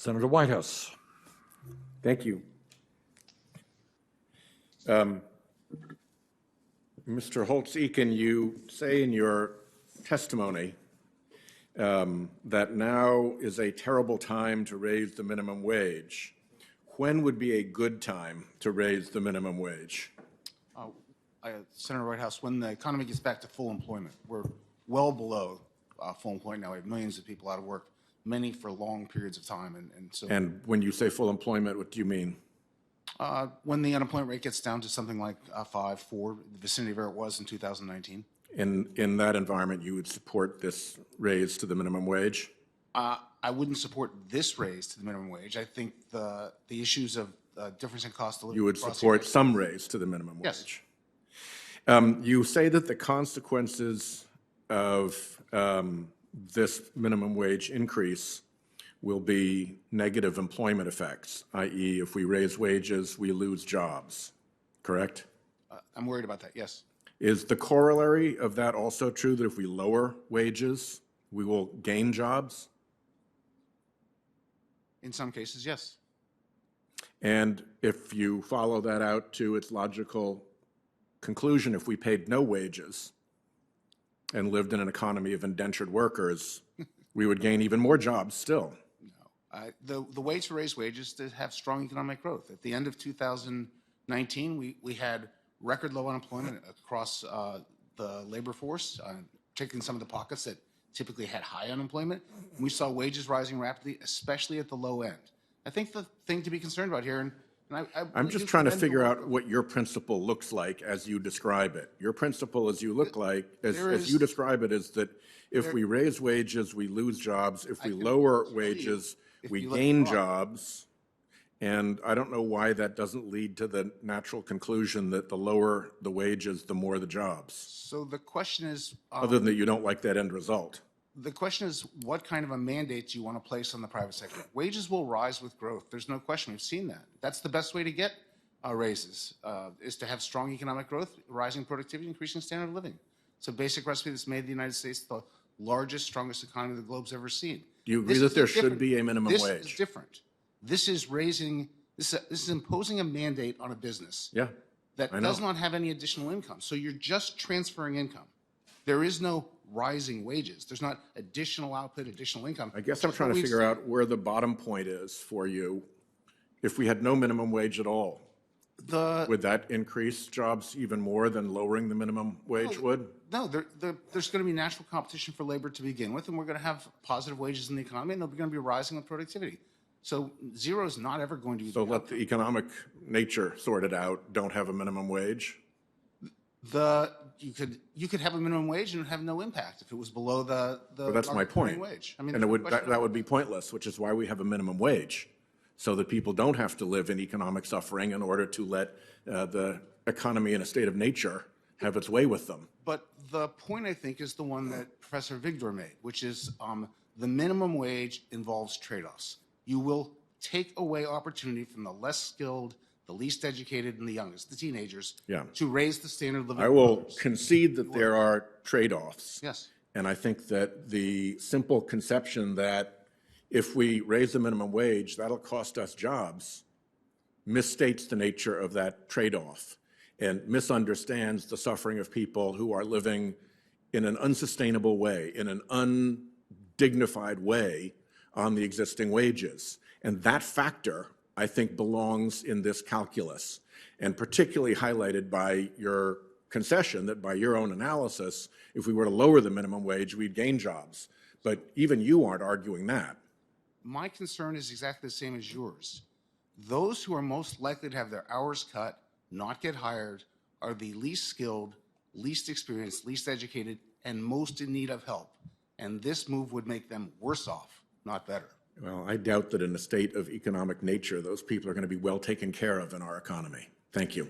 Senator Whitehouse. Thank you. Mr. Holtz-Eakin, you say in your testimony that now is a terrible time to raise the minimum wage. When would be a good time to raise the minimum wage? Senator Whitehouse, when the economy gets back to full employment. We're well below full employment now. We have millions of people out of work, many for long periods of time. And when you say full employment, what do you mean? When the unemployment rate gets down to something like 5, 4, the vicinity of where it was in 2019. In that environment, you would support this raise to the minimum wage? I wouldn't support this raise to the minimum wage. I think the issues of difference in cost of living. You would support some raise to the minimum yes. wage? You say that the consequences of this minimum wage increase will be negative employment effects, i.e., if we raise wages, we lose jobs, correct? I'm worried about that, yes. Is the corollary of that also true, that if we lower wages, we will gain jobs? In some cases, yes. And if you follow that out to its logical conclusion, if we paid no wages and lived in an economy of indentured workers, we would gain even more jobs still. No. The way to raise wages is to have strong economic growth. At the end of 2019, we had record low unemployment across the labor force, particularly in some of the pockets that typically had high unemployment. We saw wages rising rapidly, especially at the low end. I think the thing to be concerned about here, I'm just trying to figure out what your principle looks like as you describe it. Your principle as you describe it is that if we raise wages, we lose jobs. If we lower wages, we gain jobs. And I don't know why that doesn't lead to the natural conclusion that the lower the wages, the more the jobs. So the question is... other than that you don't like that end result. The question is, what kind of a mandate do you want to place on the private sector? Wages will rise with growth. There's no question. We've seen that. That's the best way to get raises, is to have strong economic growth, rising productivity, increasing standard of living. It's a basic recipe that's made the United States the largest, strongest economy the globe's ever seen. Do you agree that there should be a minimum wage? This is different. This is imposing a mandate on a business that does not have any additional income. So you're just transferring income. There is no rising wages. There's not additional output, additional income. I guess I'm trying to figure out where the bottom point is for you. If we had no minimum wage at all, would that increase jobs even more than lowering the minimum wage would? No, there's going to be natural competition for labor to begin with, and we're going to have positive wages in the economy, and they're going to be rising with productivity. So zero is not ever going to be. So let the economic nature sort it out. Don't have a minimum wage. You could have a minimum wage and have no impact if it was below the well, that's my point. Wage. I mean, and that would be pointless, which is why we have a minimum wage, so that people don't have to live in economic suffering in order to let the economy in a state of nature have its way with them. But the point, I think, is the one that Professor Vigdor made, which is the minimum wage involves trade-offs. You will take away opportunity from the less skilled, the least educated, and the youngest, the teenagers, to raise the standard of living. I will concede that there are trade-offs. Yes. And I think that the simple conception that if we raise the minimum wage, that'll cost us jobs, misstates the nature of that trade-off and misunderstands the suffering of people who are living in an unsustainable way, in an undignified way on the existing wages. And that factor, I think, belongs in this calculus, and particularly highlighted by your concession that by your own analysis, if we were to lower the minimum wage, we'd gain jobs. But even you aren't arguing that. My concern is exactly the same as yours. Those who are most likely to have their hours cut, not get hired, are the least skilled, least experienced, least educated, and most in need of help. And this move would make them worse off, not better. Well, I doubt that in a state of economic nature, those people are going to be well taken care of in our economy. Thank you.